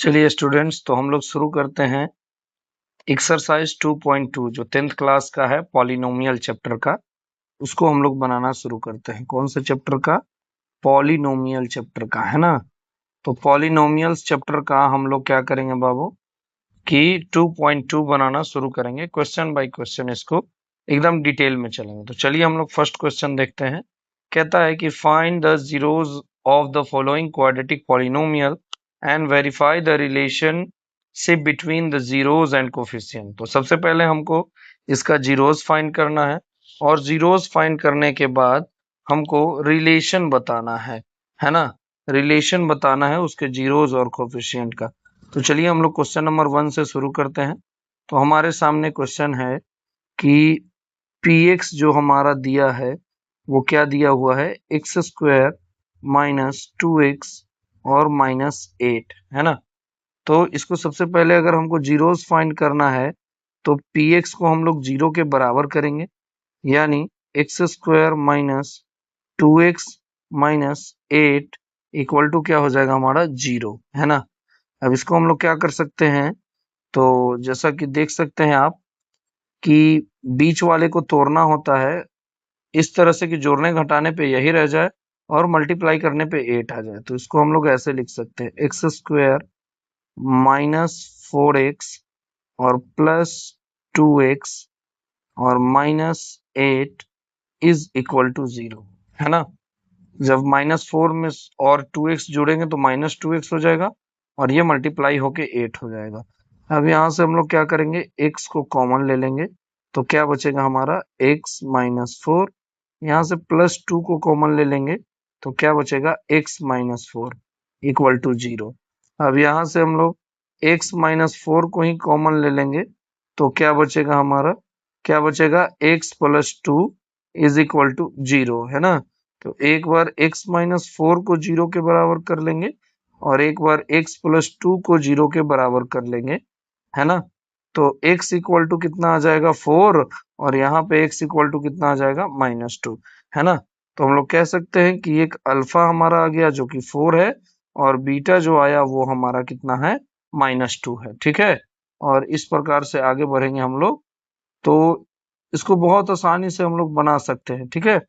चलिए स्टूडेंट्स, तो हम लोग शुरू करते हैं एक्सरसाइज 2.2 जो 10th क्लास का है, पॉलिनोमियल चैप्टर का। उसको हम लोग बनाना शुरू करते हैं। कौन से चैप्टर का? पॉलिनोमियल चैप्टर का, है ना। तो पॉलिनोमियल्स चैप्टर का हम लोग क्या करेंगे बाबू कि 2.2 बनाना शुरू करेंगे। क्वेश्चन बाय क्वेश्चन इसको एकदम डिटेल में चलेंगे। तो चलिए हम लोग फर्स्ट क्वेश्चन देखते हैं। कहता है कि find the zeros of the following quadratic polynomial and verify the relationship between the zeros and coefficient. तो सबसे पहले हमको इसका जीरोज फाइंड करना है, और जीरोज फाइंड करने के बाद हमको रिलेशन बताना है ना। रिलेशन बताना है उसके जीरोज और कोफिशिएंट का। तो चलिए हम लोग क्वेश्चन नंबर 1 से शुरू करते हैं। तो हमारे सामने क्वेश्चन है कि px जो हमारा दिया है वो क्या दिया हुआ है, एक्स स्क्वायर माइनस 2x और माइनस 8, है ना। तो इसको सबसे पहले अगर हमको जीरोस फाइंड करना है तो px को हम लोग जीरो के बराबर करेंगे, यानी X square minus 2x minus 8 equal to क्या हो जाएगा हमारा, जीरो, है ना। अब इसको हम लोग क्या कर सकते हैं, तो जैसा कि देख सकते हैं आप कि बीच वाले को तोड़ना होता है इस तरह से कि जोड़ने घटाने पे यही रह जाए और मल्टीप्लाई करने पे 8 आ जाए। तो इसको हम लोग ऐसे लिख सकते हैं, एक्स स्क्वायर माइनस 4x और प्लस 2x और minus 8 is equal to zero, है ना। जब -4 में और 2x जोड़ेंगे तो -2x हो जाएगा और ये मल्टीप्लाई होके 8 हो जाएगा। अब यहाँ से हम लोग क्या करेंगे, x को कॉमन ले लेंगे तो क्या बचेगा हमारा, x माइनस 4। यहाँ से +2 को कॉमन ले लेंगे तो क्या बचेगा, x minus 4 equal to zero. अब यहाँ से हम लोग x माइनस 4 को ही कॉमन ले लेंगे तो क्या बचेगा हमारा, क्या बचेगा, x plus 2 is equal to zero, है ना। तो एक बार x माइनस 4 को जीरो के बराबर कर लेंगे और एक बार x प्लस 2 को जीरो के बराबर कर लेंगे, है ना। तो x इक्वल टू कितना आ जाएगा, 4, और यहाँ पे x इक्वल टू कितना आ जाएगा, -2, है ना। तो हम लोग कह सकते हैं कि एक अल्फा हमारा आ गया जो कि 4 है, और बीटा जो आया वो हमारा कितना है, -2 है, ठीक है। और इस प्रकार से आगे बढ़ेंगे हम लोग, तो इसको बहुत आसानी से हम लोग बना सकते हैं, ठीक है।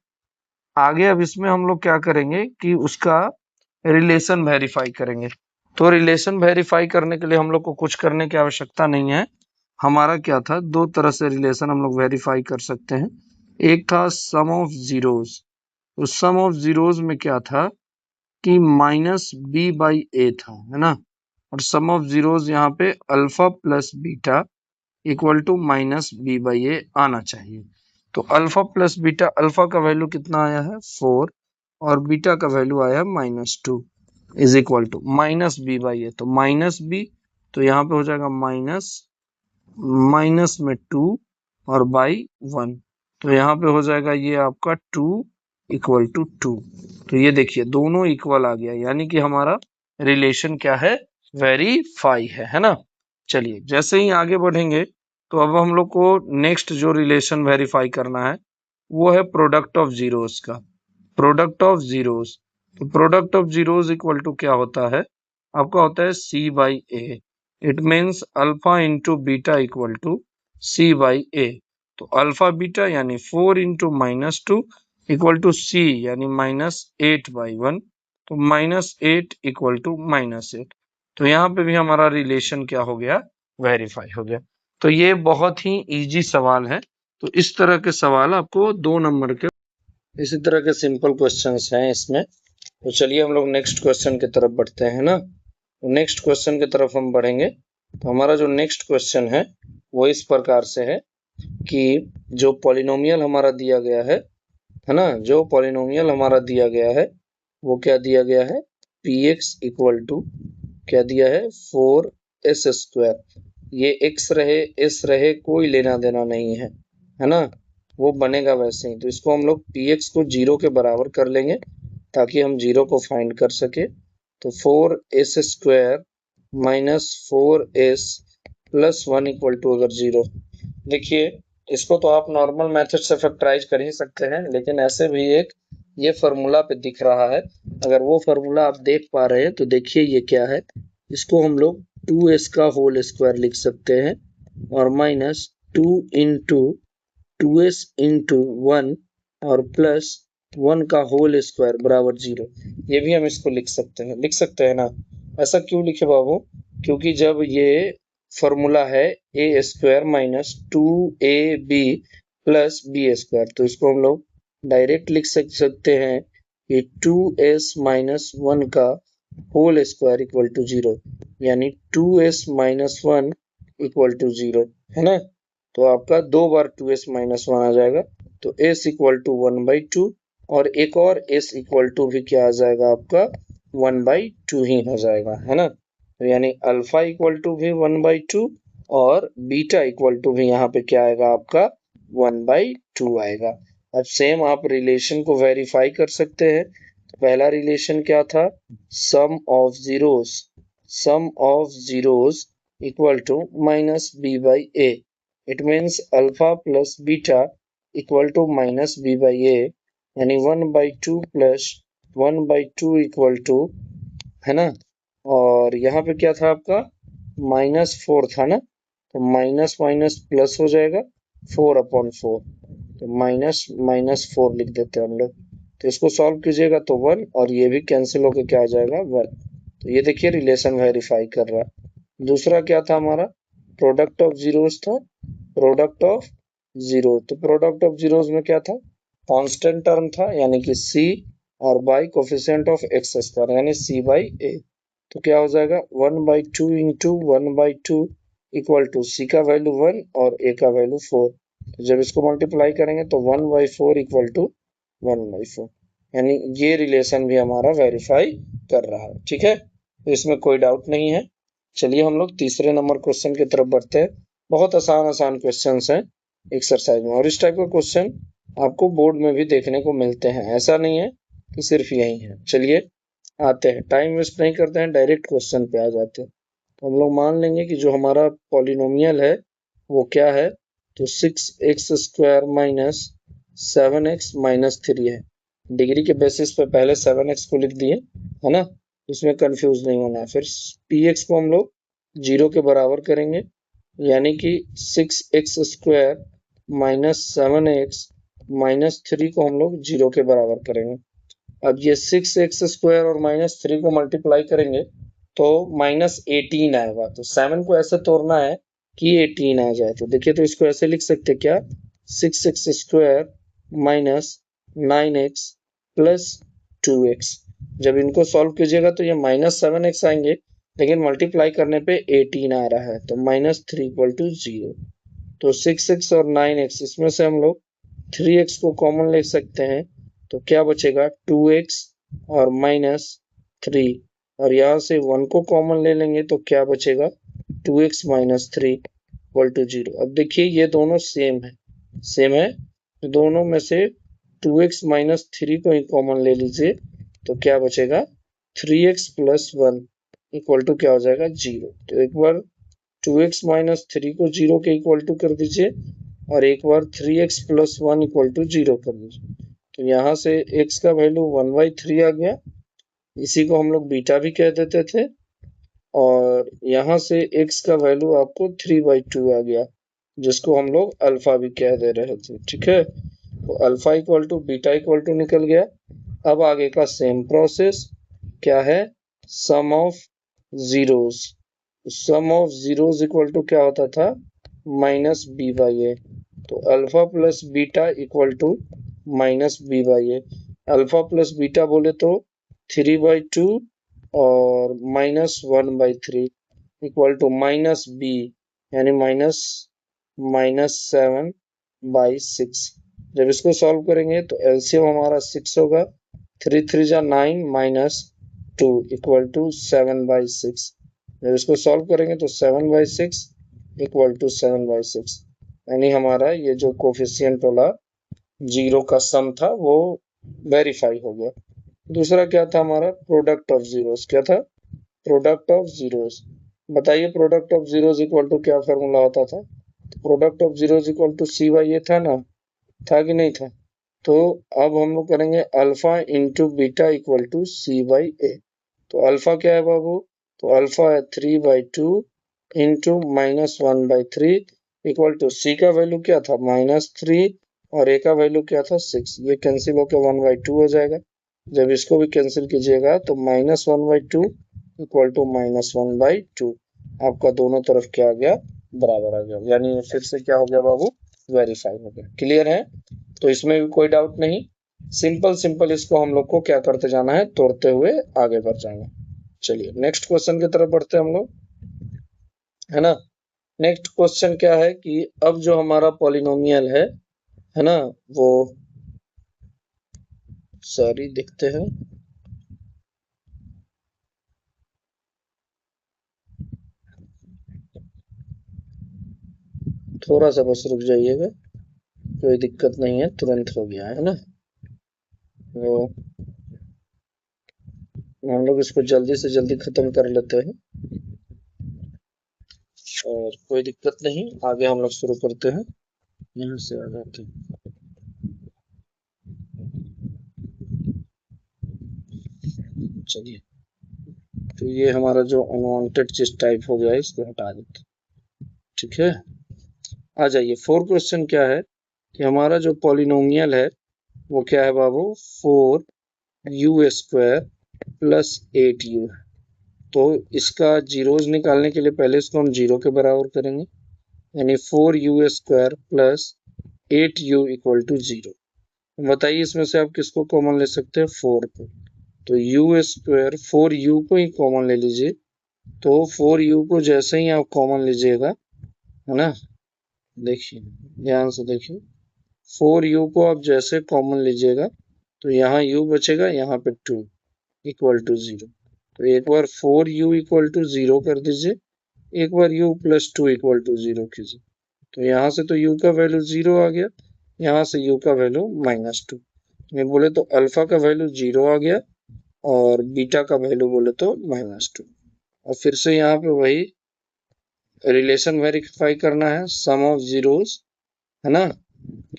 आगे अब इसमें हम लोग क्या करेंगे कि उसका रिलेशन वेरीफाई करेंगे। तो रिलेशन वेरीफाई करने के लिए हम लोग को कुछ करने की आवश्यकता नहीं है। हमारा क्या था, दो तरह से रिलेशन हम लोग वेरीफाई कर सकते हैं। एक था सम ऑफ जीरोज। तो सम ऑफ जीरोज में क्या था कि -b/a था, है ना। और सम ऑफ जीरोज यहाँ पे alpha plus beta equal to -b/a आना चाहिए। तो अल्फा प्लस बीटा, अल्फा का वैल्यू कितना आया है, 4, और बीटा का वैल्यू आया है -2 इज इक्वल टू -b/a। तो -b, तो यहाँ पे हो जाएगा माइनस माइनस में 2 और बाई 1, तो यहाँ पे हो जाएगा ये आपका 2 इक्वल टू 2। तो ये देखिए दोनों इक्वल आ गया, यानी कि हमारा रिलेशन क्या है, वेरीफाई है ना। चलिए जैसे ही आगे बढ़ेंगे तो अब हम लोग को नेक्स्ट जो रिलेशन वेरीफाई करना है वो है प्रोडक्ट ऑफ जीरोस का। प्रोडक्ट ऑफ जीरोस, तो product of zeros equal to क्या होता है, आपका होता है c/a। It means alpha into beta equal to c/a। तो अल्फा बीटा यानी 4 इंटू -2 इक्वल टू c यानी -8/1। तो -8 इक्वल टू -8। तो यहाँ पे भी हमारा रिलेशन क्या हो गया, वेरीफाई हो गया। तो ये बहुत ही इजी सवाल है। तो इस तरह के सवाल आपको 2 नंबर के, इसी तरह के सिंपल क्वेश्चंस हैं इसमें। तो चलिए हम लोग नेक्स्ट क्वेश्चन की तरफ बढ़ते हैं ना। तो नेक्स्ट क्वेश्चन की तरफ हम बढ़ेंगे। तो हमारा जो नेक्स्ट क्वेश्चन है वो इस प्रकार से है कि जो पॉलिनोमियल हमारा दिया गया है ना, जो पॉलिनोमियल हमारा दिया गया है वो क्या दिया गया है, px इक्वल टू क्या दिया है, 4s²। ये x रहे s रहे कोई लेना देना नहीं है ना, वो बनेगा वैसे ही। तो इसको हम लोग px को जीरो के बराबर कर लेंगे ताकि हम जीरो को फाइंड कर सके। तो 4s² minus 4s plus 1 equal to अगर जीरो, देखिए इसको तो आप नॉर्मल मेथड से फैक्टराइज कर ही सकते हैं, लेकिन ऐसे भी एक ये फॉर्मूला पे दिख रहा है। अगर वो फॉर्मूला आप देख पा रहे हैं तो देखिए ये क्या है, इसको हम लोग 2s का होल स्क्वायर लिख सकते हैं और माइनस 2 इंटू 2s इंटू 1 और प्लस 1 का होल स्क्वायर बराबर 0। ये भी हम इसको लिख सकते हैं ना। ऐसा क्यों लिखे बाबू? क्योंकि जब ये फॉर्मूला है A square minus 2ab plus B square, तो इसको हम लोग डायरेक्ट लिख सकते हैं कि 2s माइनस 1 का होल स्क्वायर इक्वल टू 0, यानी 2s माइनस 1 इक्वल टू 0, है ना। तो आपका 2 बार 2s माइनस 1 आ जाएगा, तो s इक्वल टू 1/2 और एक और s इक्वल टू भी क्या आ जाएगा आपका 1/2 ही हो जाएगा, है ना। तो यानी अल्फा इक्वल टू भी 1/2 और बीटा इक्वल टू भी यहाँ पे क्या आएगा आपका 1/2 आएगा। अब सेम आप रिलेशन को वेरीफाई कर सकते हैं। तो पहला रिलेशन क्या था? Sum of zeros equal to minus B by A. It means alpha plus beta equal to minus B by A, यानी 1/2 प्लस 1/2 इक्वल टू, है ना। और यहाँ पे क्या था आपका -4 था ना, तो माइनस माइनस प्लस हो जाएगा 4/4, तो -4 लिख देते हैं हम लोग। तो इसको सॉल्व कीजिएगा तो 1 और ये भी कैंसिल होके क्या आ जाएगा 1। तो ये देखिए रिलेशन वेरीफाई कर रहा है। दूसरा क्या था हमारा? प्रोडक्ट ऑफ जीरोस था। प्रोडक्ट ऑफ जीरो, तो प्रोडक्ट ऑफ जीरोस में क्या था? कांस्टेंट टर्म था, यानी कि c और by coefficient of x square, यानी c/a। तो क्या हो जाएगा 1/2 इंटू 1/2 इक्वल टू c का वैल्यू 1 और a का वैल्यू 4। तो जब इसको मल्टीप्लाई करेंगे तो 1/4 इक्वल टू 1/4, यानी ये रिलेशन भी हमारा वेरीफाई कर रहा है। ठीक है, तो इसमें कोई डाउट नहीं है। चलिए हम लोग तीसरे नंबर क्वेश्चन की तरफ बढ़ते हैं। बहुत आसान आसान क्वेश्चन हैं एक्सरसाइज में, और इस टाइप का क्वेश्चन आपको बोर्ड में भी देखने को मिलते हैं, ऐसा नहीं है कि सिर्फ यही है। चलिए आते हैं, टाइम वेस्ट नहीं करते हैं, डायरेक्ट क्वेश्चन पे आ जाते हैं। तो हम लोग मान लेंगे कि जो हमारा पॉलिनोमियल है वो क्या है, तो 6x² माइनस 7x माइनस 3 है। डिग्री के बेसिस पे पहले 7x को लिख दिए, है ना, इसमें कंफ्यूज नहीं होना है। फिर px को हम लोग 0 के बराबर करेंगे, यानी कि 6x² माइनस 7x माइनस 3 को हम लोग 0 के बराबर करेंगे। अब ये 6x² और -3 को मल्टीप्लाई करेंगे तो -18 आएगा। तो 7 को ऐसे तोड़ना है कि 18 आ जाए। तो देखिए, तो इसको ऐसे लिख सकते क्या, 6x² minus 9x plus 2x। जब इनको सॉल्व कीजिएगा तो ये -7x आएंगे, लेकिन मल्टीप्लाई करने पे 18 आ रहा है, तो -3 इक्वल टू 0। तो 6x और 9x, इसमें से हम लोग 3x को कॉमन ले सकते हैं, तो क्या बचेगा 2x और -3, और यहाँ से 1 को कॉमन ले लेंगे तो क्या बचेगा 2x माइनस 3 इक्वल टू 0। अब देखिए ये दोनों सेम है, तो दोनों में से 2x माइनस 3 को ही कॉमन ले लीजिए, तो क्या बचेगा 3x प्लस 1 इक्वल टू क्या हो जाएगा 0। तो एक बार 2x माइनस 3 को 0 के इक्वल टू कर दीजिए और एक बार 3x प्लस 1 इक्वल टू 0 कर दीजिए। तो यहाँ से x का वैल्यू 1/3 आ गया, इसी को हम लोग बीटा भी कह देते थे, और यहाँ से x का वैल्यू आपको 3/2 आ गया, जिसको हम लोग अल्फा भी कह दे रहे थे। ठीक है, तो alpha equal to beta equal to निकल गया। अब आगे का सेम प्रोसेस क्या है, sum of zeros. Sum of zeros equal to क्या होता था -b/a। तो alpha plus beta equal to -b/a। Alpha plus beta बोले तो 3/2 और -1/3 इक्वल टू -b, यानी -7/6। जब इसको सॉल्व करेंगे तो एलसीएम हमारा 6 होगा, 3 3 जा 9 -2 इक्वल टू 7/6। जब इसको सॉल्व करेंगे तो 7/6 इक्वल टू 7/6, यानी हमारा ये जो कोफिशिएंट वाला 0 का सम था वो वेरीफाई हो गया। दूसरा क्या था हमारा, प्रोडक्ट ऑफ जीरोस। क्या था, प्रोडक्ट ऑफ जीरोस। बताइए product of zeros equal to क्या फॉर्मूला होता था, product of zeros equal to c/a था ना, था कि नहीं था। तो अब हम लोग करेंगे alpha into beta equal to c/a। तो अल्फा क्या है बाबू, तो अल्फा है 3/2 इंटू -1/3 इक्वल टू सी का वैल्यू क्या था -3 और ए का वैल्यू क्या था 6। ये कैंसिल होकर 1/2 हो जाएगा। जब इसको भी कैंसिल कीजिएगा तो -1/2 इक्वल टू -1/2 आपका दोनों तरफ क्या आ गया बराबर आ गया, यानी फिर से क्या हो गया बाबू वेरीफाई हो गया। क्लियर है? तो इसमें भी कोई डाउट नहीं, सिंपल इसको हम लोग को क्या करते जाना है, तोड़ते हुए आगे बढ़ जाना। चलिए नेक्स्ट क्वेश्चन की तरफ बढ़ते हैं हम लोग, है ना। नेक्स्ट क्वेश्चन क्या है कि अब जो हमारा पॉलिनोमियल है ना, वो सॉरी देखते हैं, थोड़ा सा बस रुक जाइएगा, कोई दिक्कत नहीं है, तुरंत हो गया है ना। तो हम लोग इसको जल्दी से जल्दी खत्म कर लेते हैं और कोई दिक्कत नहीं, आगे हम लोग शुरू करते हैं। यहाँ से आ जाते हैं, चलिए। तो ये हमारा जो अनवांटेड चीज टाइप हो गया है इसको हटा देते हैं, ठीक है। आ जाइए, 4 क्वेश्चन क्या है कि हमारा जो पॉलिनोमियल है वो क्या है बाबू 4u² प्लस 8u। तो इसका जीरोज निकालने के लिए पहले इसको हम जीरो के बराबर करेंगे, यानी 4u² plus 8u equal to 0। बताइए इसमें से आप किसको कॉमन ले सकते हैं, 4 को। तो u², 4u को ही कॉमन ले लीजिए। तो 4u को जैसे ही आप कॉमन लीजिएगा, है ना, देखिए ध्यान से देखिए, 4u को आप जैसे कॉमन लीजिएगा तो यहाँ u बचेगा, यहाँ पे 2 इक्वल टू 0। तो एक बार 4u इक्वल टू 0 कर दीजिए, एक बार u प्लस 2 इक्वल टू 0 कीजिए। तो यहाँ से तो u का वैल्यू 0 आ गया, यहाँ से u का वैल्यू -2। नहीं बोले तो अल्फा का वैल्यू 0 आ गया और बीटा का वैल्यू बोले तो -2। और फिर से यहाँ पे वही रिलेशन वेरीफाई करना है, सम ऑफ जीरोस, है ना,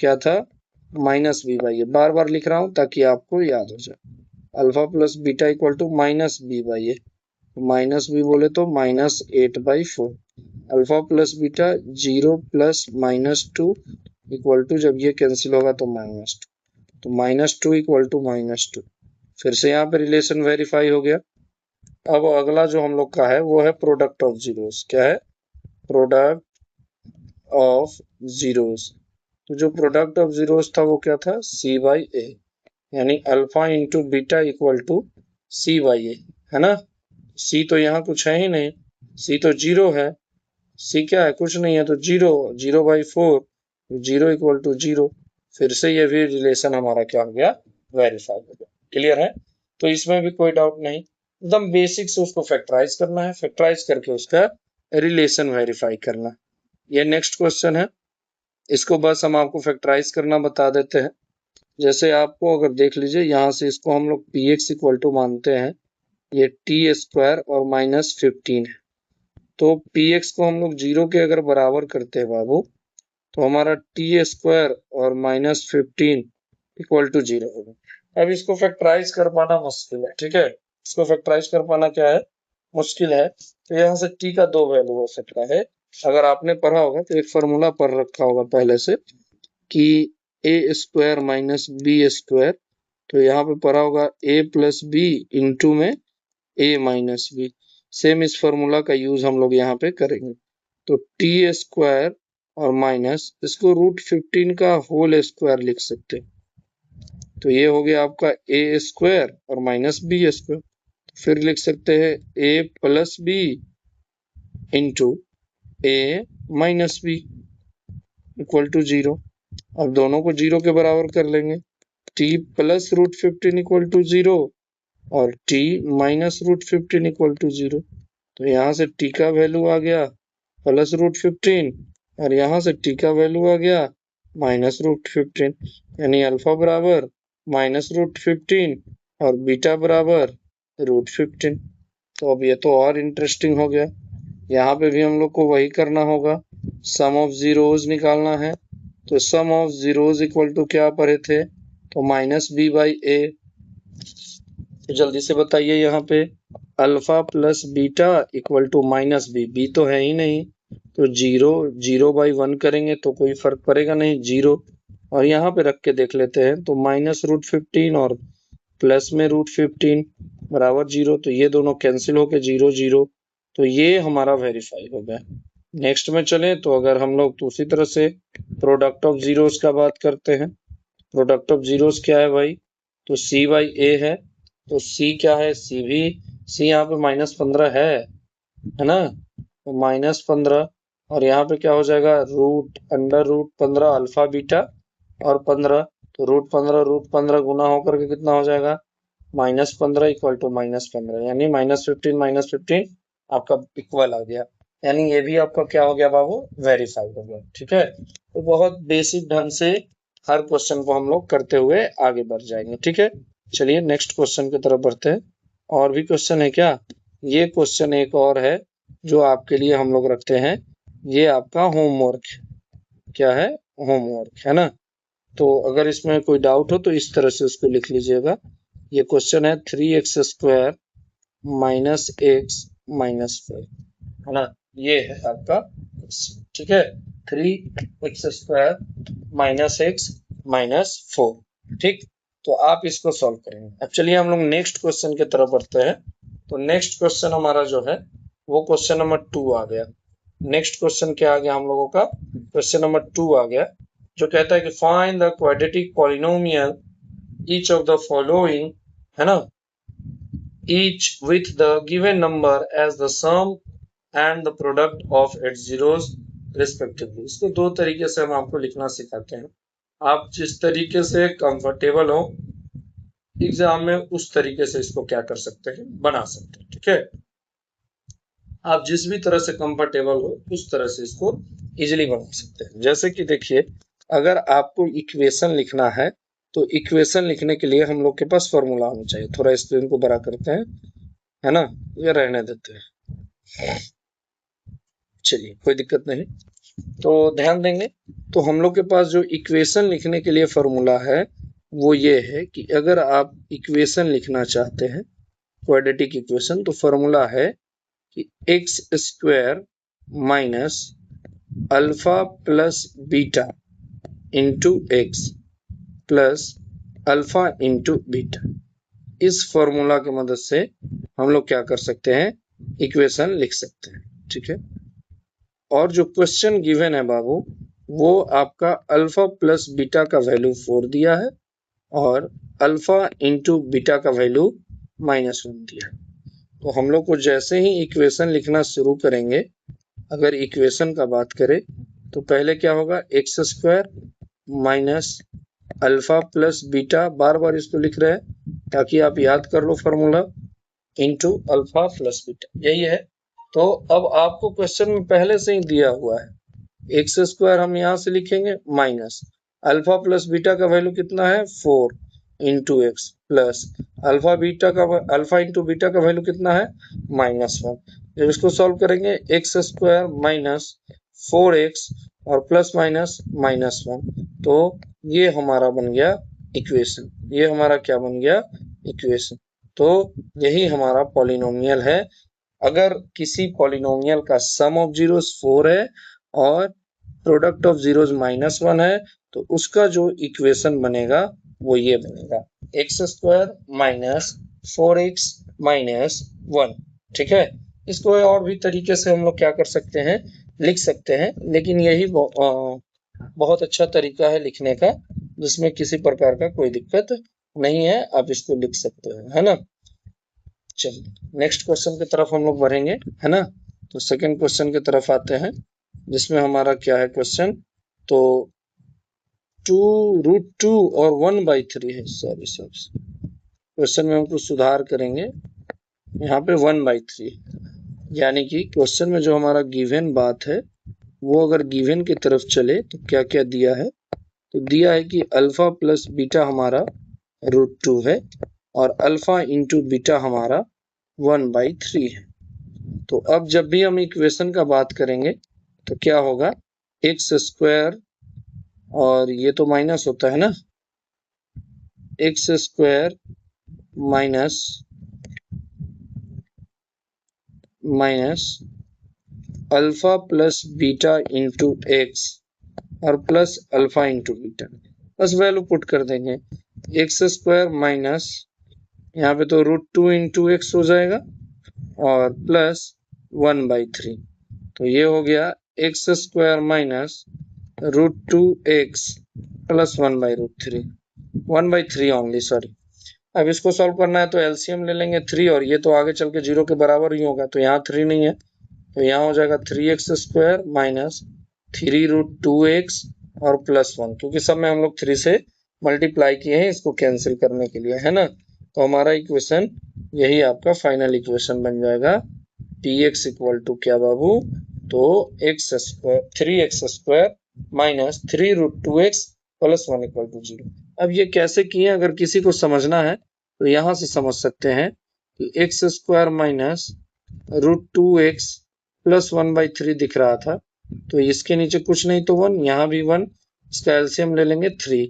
क्या था -b/a। बार बार लिख रहा हूं ताकि आपको याद हो जाए। Alpha plus beta equal to -b/a, minus b बोले तो -8/4। Alpha plus beta 0 plus -2 equal to, जब ये कैंसिल होगा तो -2, तो -2 इक्वल टू -2। फिर से यहाँ पे रिलेशन वेरीफाई हो गया। अब अगला जो हम लोग का है वो है प्रोडक्ट ऑफ जीरोस। क्या है, प्रोडक्ट ऑफ जीरोस। तो जो प्रोडक्ट ऑफ जीरोस था वो क्या था, c/a, यानी alpha into beta equal to c/a, है ना। c तो यहाँ कुछ है ही नहीं, c तो 0 है, c क्या है, कुछ नहीं है, तो 0/4, 0 इक्वल टू 0। फिर से ये भी रिलेशन हमारा क्या हो गया, वेरीफाई हो गया। क्लियर है? तो इसमें भी कोई डाउट नहीं, एकदम बेसिक से उसको फैक्टराइज करना है, फैक्टराइज करके उसका रिलेशन वेरीफाई करना। ये नेक्स्ट क्वेश्चन है, इसको बस हम आपको फैक्टराइज करना बता देते हैं। जैसे आपको अगर देख लीजिए, यहाँ से इसको हम लोग px इक्वल टू मानते हैं, ये t² और -15 है। तो px को हम लोग 0 के अगर बराबर करते हैं बाबू, तो हमारा t² और -15 इक्वल टू 0 होगा। अब इसको फैक्टराइज कर पाना मुश्किल है, ठीक है, इसको फैक्टराइज कर पाना क्या है, मुश्किल है। तो यहाँ से t का 2 वैल्यू हो सकता है। अगर आपने पढ़ा होगा तो एक फॉर्मूला पढ़ रखा होगा पहले से कि a² माइनस b², तो यहाँ पे पढ़ा होगा a प्लस बी इंटू में a माइनस बी। सेम इस फॉर्मूला का यूज हम लोग यहाँ पे करेंगे। तो t² और माइनस इसको √15 का होल स्क्वायर लिख सकते हैं। तो ये हो गया आपका a² और माइनस b²। फिर लिख सकते हैं a plus B into a minus B equal to 0। अब दोनों को 0 के बराबर कर लेंगे, t प्लस √15 इक्वल टू 0 और t माइनस √15 इक्वल टू 0। तो यहाँ से t का वैल्यू आ गया प्लस √15 और यहाँ से t का वैल्यू आ गया माइनस √15, यानी अल्फा बराबर -√15 और बीटा बराबर √15। तो अब ये तो और इंटरेस्टिंग हो गया, यहाँ पे भी हम लोग को वही करना होगा, सम ऑफ जीरोज निकालना है। तो सम ऑफ जीरोज इक्वल टू क्या पढ़े थे, तो -b/a। तो जल्दी से बताइए यहाँ पे alpha plus beta equal to minus B, B तो है ही नहीं, तो 0 करेंगे तो कोई फर्क पड़ेगा नहीं, 0। और यहाँ पे रख के देख लेते हैं, तो -√15 और प्लस में √15 बराबर 0, तो ये दोनों कैंसिल होके 0 0, तो ये हमारा वेरीफाई हो गया। नेक्स्ट में चले तो अगर हम लोग तो उसी तरह से प्रोडक्ट ऑफ जीरोस का बात करते हैं। प्रोडक्ट ऑफ जीरोस क्या है भाई, तो सी बाई ए है, तो सी क्या है, सी भी, सी यहाँ पे -15 है ना, तो -15, और यहाँ पे क्या हो जाएगा, √15 अल्फा बीटा और 15, तो √15 गुना होकर के कितना हो जाएगा, -15 इक्वल टू -15, यानी -15 आपका इक्वल आ गया, यानी ये भी आपका क्या हो गया बाबू, वेरीफाई हो गया। ठीक है, तो बहुत बेसिक ढंग से हर क्वेश्चन को हम लोग करते हुए आगे बढ़ जाएंगे। ठीक है, चलिए नेक्स्ट क्वेश्चन की तरफ बढ़ते हैं। और भी क्वेश्चन है क्या, ये क्वेश्चन एक और है जो आपके लिए हम लोग रखते हैं, ये आपका होमवर्क, क्या है, होमवर्क है ना। तो अगर इसमें कोई डाउट हो तो इस तरह से उसको लिख लीजिएगा। ये क्वेश्चन है 3x² -x -4 है ना, ये है आपका क्वेश्चन। ठीक है, 3x² -x -4, ठीक, तो आप इसको सॉल्व करेंगे। अब चलिए हम लोग नेक्स्ट क्वेश्चन की तरफ बढ़ते हैं। तो नेक्स्ट क्वेश्चन हमारा जो है वो क्वेश्चन नंबर 2 आ गया। नेक्स्ट क्वेश्चन क्या आ गया हम लोगों का, क्वेश्चन नंबर 2 आ गया, जो कहता है कि find the quadratic polynomial each of the following, है ना, each with the given number as the sum and the product of its zeros respectively। इसको दो तरीके से हम आपको लिखना सिखाते हैं, आप जिस तरीके से कंफर्टेबल हो एग्जाम में उस तरीके से इसको क्या कर सकते हैं, बना सकते हैं। ठीक है, आप जिस भी तरह से कंफर्टेबल हो उस तरह से इसको इजीली बना सकते हैं। जैसे कि देखिए, अगर आपको इक्वेशन लिखना है तो इक्वेशन लिखने के लिए हम लोग के पास फॉर्मूला होना चाहिए। थोड़ा स्क्रीन को बड़ा करते हैं, है ना, ये रहने देते हैं, चलिए कोई दिक्कत नहीं, तो ध्यान देंगे। तो हम लोग के पास जो इक्वेशन लिखने के लिए फॉर्मूला है वो ये है कि अगर आप इक्वेशन लिखना चाहते हैं, क्वाड्रेटिक इक्वेशन, तो फॉर्मूला है कि x² minus alpha plus beta into x plus alpha into beta. इस फॉर्मूला की मदद से हम लोग क्या कर सकते हैं, इक्वेशन लिख सकते हैं। ठीक है, और जो क्वेश्चन गिवन है बाबू, वो आपका अल्फा प्लस बीटा का वैल्यू 4 दिया है और अल्फा इंटू बीटा का वैल्यू -1 दिया है। तो हम लोग को जैसे ही इक्वेशन लिखना शुरू करेंगे, अगर इक्वेशन का बात करें तो पहले क्या होगा, x² minus alpha plus beta, बार बार इसको लिख रहे हैं ताकि आप याद कर लो formula, into alpha plus beta, यही है। तो अब आपको क्वेश्चन में पहले से ही दिया हुआ है, x² हम यहाँ से लिखेंगे माइनस अल्फा प्लस बीटा का वैल्यू कितना है 4 into x plus alpha into beta का वैल्यू कितना है -1। जब इसको सॉल्व करेंगे x² माइनस 4x और प्लस माइनस -1, तो ये हमारा बन गया इक्वेशन, ये हमारा क्या बन गया, इक्वेशन। तो यही हमारा पॉलिनोमियल है। अगर किसी पॉलिनोमियल का सम ऑफ जीरोस 4 है और प्रोडक्ट ऑफ जीरोस -1 है, तो उसका जो इक्वेशन बनेगा वो ये बनेगा, x² माइनस 4x -1। ठीक है, इसको और भी तरीके से हम लोग क्या कर सकते हैं, लिख सकते हैं, लेकिन यही बहुत अच्छा तरीका है लिखने का, जिसमें किसी प्रकार का कोई दिक्कत नहीं है, आप इसको लिख सकते हैं, है ना। चलिए नेक्स्ट क्वेश्चन की तरफ हम लोग बढ़ेंगे, है ना। तो सेकंड क्वेश्चन की तरफ आते हैं, जिसमें हमारा क्या है क्वेश्चन, तो 2√2 और 1/3 है। सॉरी क्वेश्चन में हम कुछ सुधार करेंगे, यहाँ पे 1/3, यानी कि क्वेश्चन में जो हमारा गिवन बात है वो अगर गिवन की तरफ चले तो क्या क्या दिया है, तो दिया है कि अल्फा प्लस बीटा हमारा √2 है और अल्फा इंटू बीटा हमारा 1/3 है। तो अब जब भी हम इक्वेशन का बात करेंगे तो क्या होगा, x² और ये तो माइनस होता है ना, x² minus minus alpha plus beta into x और प्लस अल्फा इंटू बीटा, बस वैल्यू पुट कर देंगे। एक्स स्क्वायर माइनस यहाँ पे तो √2 इंटू एक्स हो जाएगा और प्लस 1/3, तो ये हो गया x square minus √2x plus 1/√3, 1/3 only, sorry. अब इसको सॉल्व करना है तो एलसीएम ले लेंगे 3, और ये तो आगे चल के 0 के बराबर ही होगा, तो यहाँ 3 नहीं है, तो यहाँ हो जाएगा 3x स्क्वायर माइनस 3√2x और प्लस 1, क्योंकि सब में हम लोग 3 से मल्टीप्लाई किए हैं इसको कैंसिल करने के लिए, है ना। तो हमारा इक्वेशन यही आपका फाइनल इक्वेशन बन जाएगा, dx इक्वल टू क्या बाबू, तो x square 3x square minus 3√2x plus 1 equal to 0। अब ये कैसे किए, अगर किसी को समझना है तो यहाँ से समझ सकते हैं कि x square minus √2x plus 1/3 दिख रहा था, तो इसके नीचे कुछ नहीं तो 1, यहाँ भी 1, इसका एलसीएम ले लेंगे 3,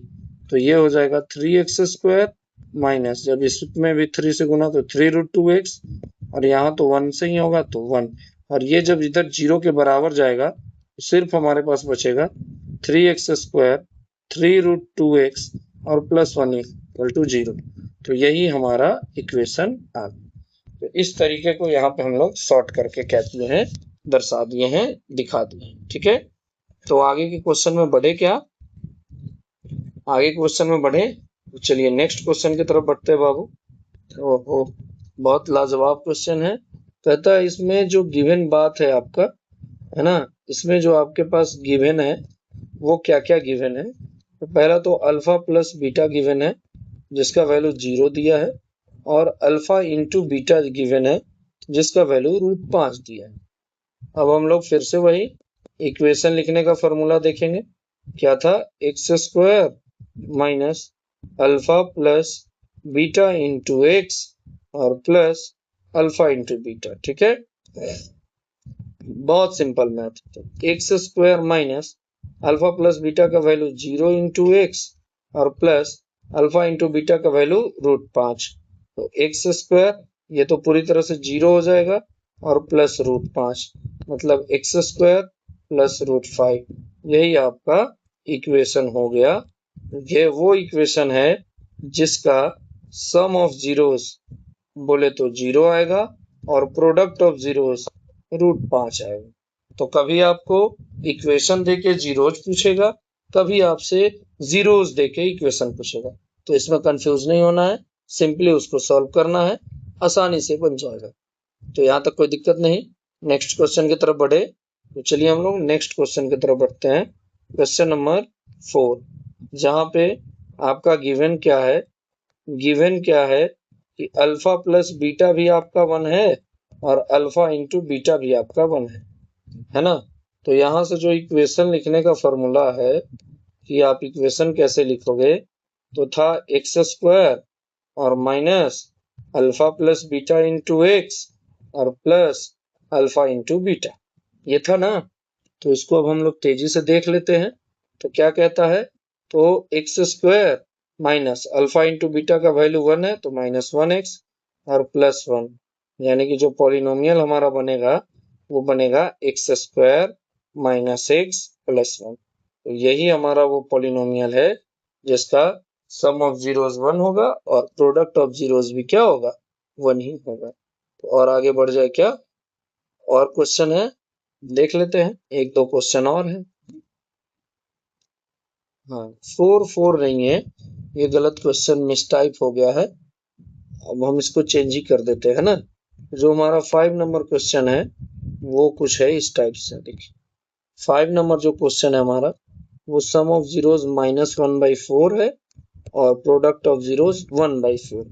तो ये हो जाएगा 3x स्क्वायर माइनस, जब इसमें भी 3 से गुना तो 3√2x, और यहाँ तो 1 से ही होगा तो 1, और ये जब इधर 0 के बराबर जाएगा तो सिर्फ हमारे पास बचेगा 3x स्क्वायर 3√2x और प्लस 1 इक्वल टू 0, तो यही हमारा इक्वेशन आ गया। तो इस तरीके को यहाँ पे हम लोग शॉर्ट करके क्या किए हैं, दर्शा दिए हैं, दिखा दिए हैं, ठीक है। तो आगे के क्वेश्चन में बढ़े क्या, आगे क्वेश्चन में बढ़े, तो चलिए नेक्स्ट क्वेश्चन की तरफ बढ़ते हैं बाबू। ओहो, बहुत लाजवाब क्वेश्चन है। कहता है इसमें जो गिवन बात है आपका, है ना, इसमें जो आपके पास गिवन है वो क्या क्या गिवन है। तो पहला तो अल्फा प्लस बीटा गिवन है जिसका वैल्यू 0 दिया है, और अल्फा इंटू बीटा गिवन है जिसका वैल्यू √5 दिया है। अब हम लोग फिर से वही इक्वेशन लिखने का फॉर्मूला देखेंगे, क्या था, x square minus alpha plus beta into x और प्लस अल्फा इंटू बीटा, ठीक है। बहुत simple math, x square minus alpha plus beta का वैल्यू 0 इंटू एक्स और प्लस अल्फा इंटू बीटा का वैल्यू √5, तो एक्स स्क्वायर ये तो पूरी तरह से 0 हो जाएगा और प्लस √5, मतलब एक्स स्क्वायर प्लस √5, यही आपका इक्वेशन हो गया। ये वो इक्वेशन है जिसका सम ऑफ जीरोस बोले तो 0 आएगा और प्रोडक्ट ऑफ जीरोस √5 आएगा। तो कभी आपको इक्वेशन देके जीरोस पूछेगा, कभी आपसे जीरोस देके इक्वेशन पूछेगा, तो इसमें कंफ्यूज नहीं होना है, सिंपली उसको सॉल्व करना है, आसानी से बन जाएगा। तो यहाँ तक कोई दिक्कत नहीं। नेक्स्ट क्वेश्चन की तरफ बढ़े, तो चलिए हम लोग नेक्स्ट क्वेश्चन की तरफ बढ़ते हैं, क्वेश्चन नंबर 4, जहाँ पे आपका गिवन क्या है, गिवन क्या है कि अल्फा प्लस बीटा भी आपका 1 है और अल्फा इंटू बीटा भी आपका 1 है ना। तो यहाँ से जो इक्वेशन लिखने का फॉर्मूला है कि आप इक्वेशन कैसे लिखोगे, तो था एक्स स्क्वायर और minus alpha plus beta into x और प्लस अल्फा इंटू बीटा, ये था ना। तो इसको अब हम लोग तेजी से देख लेते हैं। तो क्या कहता है, तो x square minus alpha into beta का वैल्यू 1 है तो -1x और प्लस 1, यानी कि जो पॉलिनोमियल हमारा बनेगा वो बनेगा x square minus x plus 1। तो यही हमारा वो पॉलिनोमियल है जिसका सम ऑफ जीरोस 1 होगा और प्रोडक्ट ऑफ जीरोस भी क्या होगा, 1 ही होगा। तो और आगे बढ़ जाए क्या, और क्वेश्चन है, देख लेते हैं, एक दो क्वेश्चन और है। हाँ, 4 नहीं है, ये गलत क्वेश्चन मिसटाइप हो गया है, अब हम इसको चेंज ही कर देते हैं ना। जो हमारा 5 नंबर क्वेश्चन है वो कुछ है इस टाइप से, देखिए 5 नंबर जो क्वेश्चन है हमारा, वो सम ऑफ जीरोस -1/4 है और प्रोडक्ट ऑफ जीरोस 1/4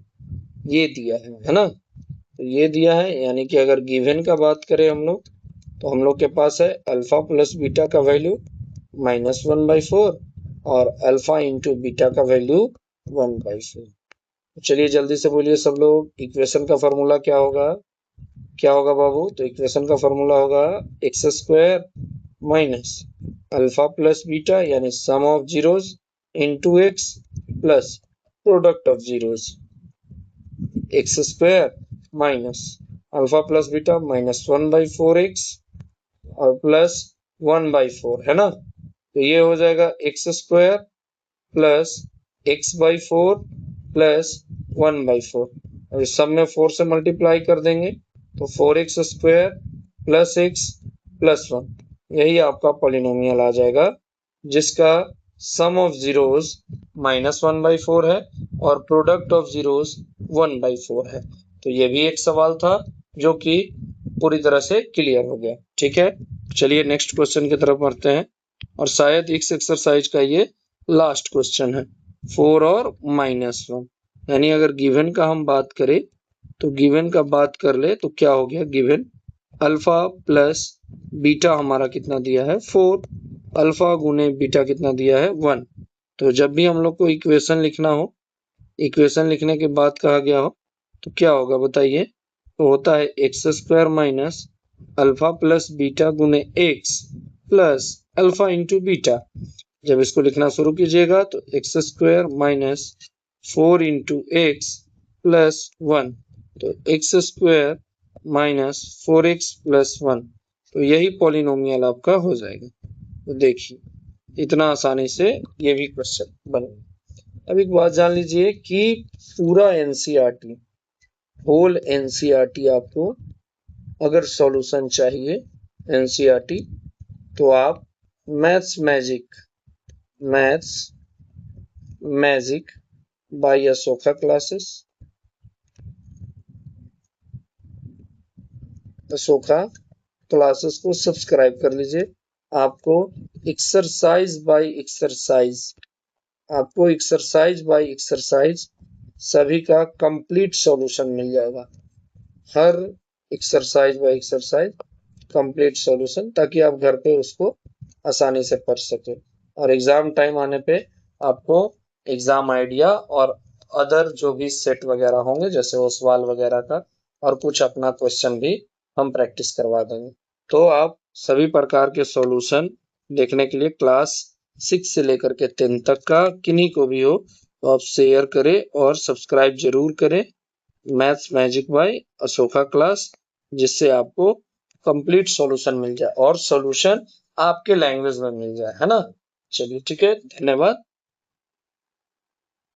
ये दिया है ना। तो ये दिया है, यानी कि अगर गिवन का बात करें हम लोग, तो हम लोग के पास है अल्फा प्लस बीटा का वैल्यू -1/4 और अल्फा इंटू बीटा का वैल्यू 1/4। चलिए जल्दी से बोलिए सब लोग, इक्वेशन का फॉर्मूला क्या होगा, क्या होगा बाबू, तो इक्वेशन का फॉर्मूला होगा x square minus alpha plus beta यानी sum of zeros into x plus product of zeros, x square minus alpha plus beta -1/4x और प्लस 1/4 है ना। तो ये हो जाएगा x² प्लस x/4 प्लस 1/4। और इस सब में 4 से मल्टीप्लाई कर देंगे तो 4x² प्लस x प्लस 1, यही आपका पॉलिनोमियल आ जाएगा जिसका सम ऑफ जीरोस -1/4 है और प्रोडक्ट ऑफ जीरोस 1/4 है। तो ये भी एक सवाल था जो कि पूरी तरह से क्लियर हो गया। ठीक है, चलिए नेक्स्ट क्वेश्चन की तरफ बढ़ते हैं और शायद इस एक्सरसाइज का ये लास्ट क्वेश्चन है, 4 और -1। यानी अगर गिवन का हम बात करें तो गिवन का बात कर ले तो क्या हो गया, गिवन अल्फा प्लस बीटा हमारा कितना दिया है 4, अल्फा गुने बीटा कितना दिया है 1। तो जब भी हम लोग को इक्वेशन लिखना हो, इक्वेशन लिखने के बाद कहा गया हो तो क्या होगा बताइए। तो होता है x² minus alpha plus beta गुने x plus alpha into beta. जब इसको लिखना शुरू कीजिएगा तो x² minus 4 into x plus 1, तो x² माइनस 4x प्लस 1, तो यही पॉलिनोमियल आपका हो जाएगा। तो देखिए इतना आसानी से ये भी क्वेश्चन बने। अब एक बात जान लीजिए कि पूरा एनसीईआरटी, होल एनसीईआरटी आपको अगर सॉल्यूशन चाहिए एनसीईआरटी तो आप maths magic by Ashoka classes, Ashoka classes को सब्सक्राइब कर लीजिए। आपको एक्सरसाइज बाय एक्सरसाइज सभी का कंप्लीट सॉल्यूशन मिल जाएगा। हर exercise by exercise complete solution, ताकि आप घर पे उसको आसानी से पढ़ सके और एग्जाम टाइम आने पे आपको एग्जाम आइडिया और अदर जो भी सेट वगैरह होंगे जैसे ओसवाल वगैरह का और कुछ अपना क्वेश्चन भी हम प्रैक्टिस करवा देंगे। तो आप सभी प्रकार के सॉल्यूशन देखने के लिए क्लास 6 से लेकर के 10 तक का किन्हीं को भी हो तो आप शेयर करें और सब्सक्राइब जरूर करें maths magic by Ashoka class, जिससे आपको कंप्लीट सॉल्यूशन मिल जाए और सॉल्यूशन आपके लैंग्वेज में मिल जाए, है ना। चलिए ठीक है, धन्यवाद।